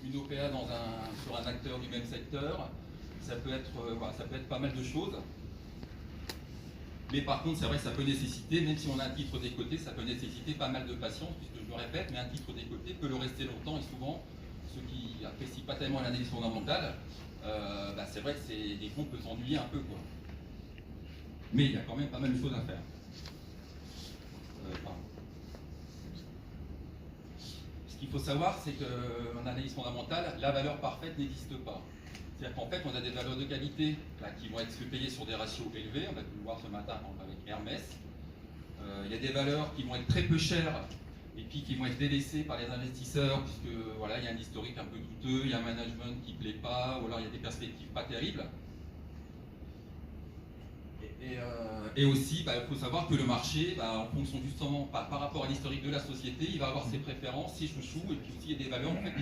une OPA sur un acteur du même secteur, ça peut être, voilà, ça peut être pas mal de choses. Mais par contre, c'est vrai que ça peut nécessiter, même si on a un titre décoté, ça peut nécessiter pas mal de patience, puisque je le répète, mais un titre décoté peut le rester longtemps, et souvent, ceux qui n'apprécient pas tellement l'analyse fondamentale, c'est vrai que des fonds peuvent s'ennuyer un peu, quoi. Mais il y a quand même pas mal de choses à faire. Ce qu'il faut savoir, c'est qu'en analyse fondamentale, la valeur parfaite n'existe pas. C'est-à-dire qu'en fait, on a des valeurs de qualité là, qui vont être payées sur des ratios élevés. On a pu le voir ce matin avec Hermès. Il y a des valeurs qui vont être très peu chères et puis qui vont être délaissées par les investisseurs, puisque voilà, il y a un historique un peu douteux, il y a un management qui ne plaît pas, ou alors il y a des perspectives pas terribles. Et aussi, il faut savoir que le marché, en fonction justement par rapport à l'historique de la société, il va avoir ses préférences, ses chouchous, et puis aussi il y a des valeurs en fait,